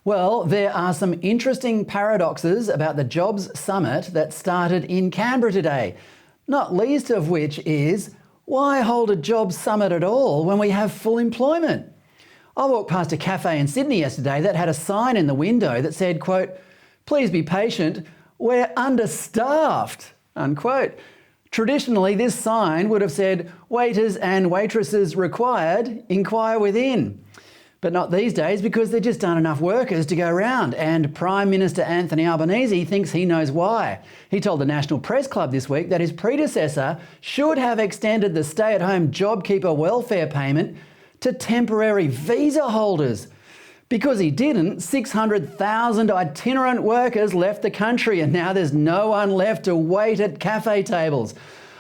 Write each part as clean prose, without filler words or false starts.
Well, there are some interesting paradoxes about the Jobs Summit that started in Canberra today, not least of which is, why hold a Jobs Summit at all when we have full employment? I walked past a cafe in Sydney yesterday that had a sign in the window that said, quote, "Please be patient, we're understaffed," unquote. Traditionally, this sign would have said, "Waiters and waitresses required, inquire within." But not these days, because there just aren't enough workers to go around, and Prime Minister Anthony Albanese thinks he knows why. He told the National Press Club this week that his predecessor should have extended the stay-at-home JobKeeper welfare payment to temporary visa holders. Because he didn't, 600,000 itinerant workers left the country, and now there's no one left to wait at cafe tables.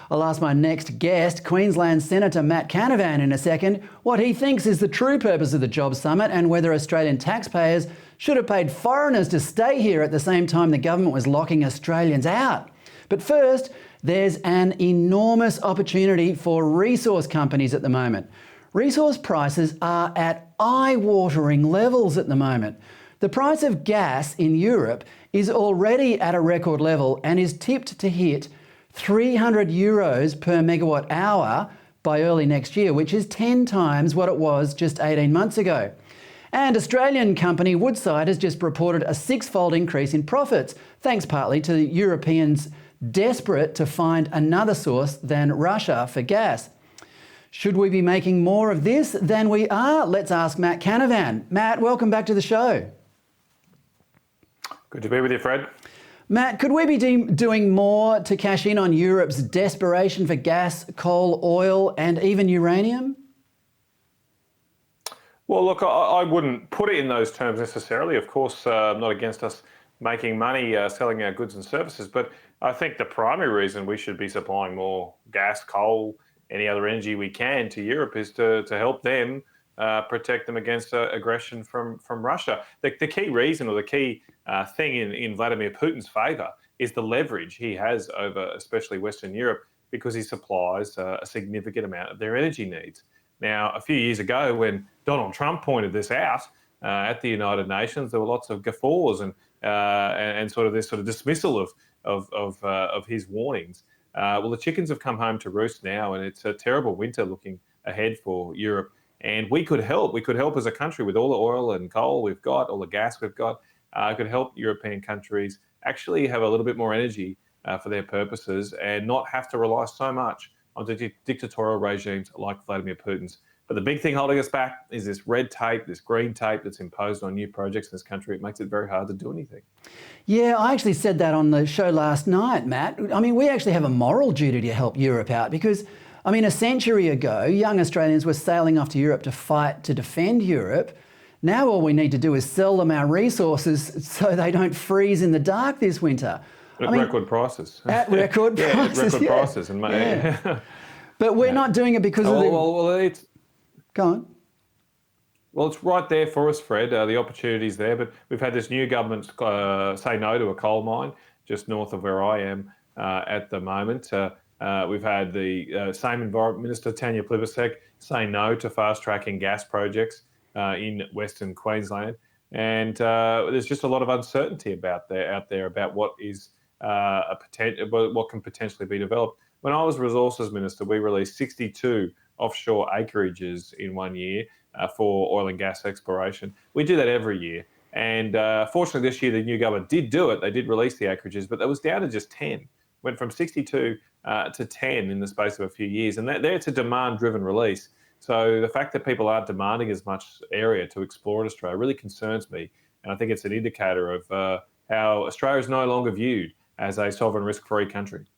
I'll ask my next guest, Queensland Senator Matt Canavan, in a second, what he thinks is the true purpose of the Jobs Summit and whether Australian taxpayers should have paid foreigners to stay here at the same time the government was locking Australians out. But first, there's an enormous opportunity for resource companies at the moment. Resource prices are at eye-watering levels at the moment. The price of gas in Europe is already at a record level and is tipped to hit €300 per megawatt hour by early next year, which is 10 times what it was just 18 months ago. And Australian company Woodside has just reported a 6-fold increase in profits, thanks partly to Europeans desperate to find another source than Russia for gas. Should we be making more of this than we are? Let's ask Matt Canavan. Matt, welcome back to the show. Good to be with you, Fred. Matt, could we be doing more to cash in on Europe's desperation for gas, coal, oil, and even uranium? Well, look, I wouldn't put it in those terms necessarily. Of course, I'm not against us making money selling our goods and services, but I think the primary reason we should be supplying more gas, coal, any other energy we can to Europe is to help them protect them against aggression from Russia. The key reason, or the key thing in Vladimir Putin's favour, is the leverage he has over especially Western Europe, because he supplies a significant amount of their energy needs. Now, a few years ago, when Donald Trump pointed this out at the United Nations, there were lots of guffaws and sort of this sort of dismissal of his warnings. Well, the chickens have come home to roost now, and it's a terrible winter looking ahead for Europe. And we could help. We could help as a country with all the oil and coal we've got, all the gas we've got. Could help European countries actually have a little bit more energy for their purposes and not have to rely so much on dictatorial regimes like Vladimir Putin's. But the big thing holding us back is this red tape, this green tape that's imposed on new projects in this country. It makes it very hard to do anything. Yeah, I actually said that on the show last night, Matt. I mean, we actually have a moral duty to help Europe out because, I mean, a century ago, young Australians were sailing off to Europe to fight to defend Europe. Now all we need to do is sell them our resources so they don't freeze in the dark this winter. At record prices. At record prices, at record prices. And But we're not doing it because of the... Well, it's... Go on. Well, it's right there for us, Fred. The opportunity's there, but we've had this new government say no to a coal mine just north of where I am at the moment. We've had the same Environment Minister, Tanya Plibersek, say no to fast-tracking gas projects in Western Queensland. And there's just a lot of uncertainty out there about what is what can potentially be developed. When I was Resources Minister, we released 62 offshore acreages in 1 year for oil and gas exploration. We do that every year. And fortunately this year, the new government did do it. They did release the acreages, but that was down to just 10. Went from 62 to 10 in the space of a few years. And that's a demand-driven release. So the fact that people aren't demanding as much area to explore in Australia really concerns me. And I think it's an indicator of how Australia is no longer viewed as a sovereign risk-free country.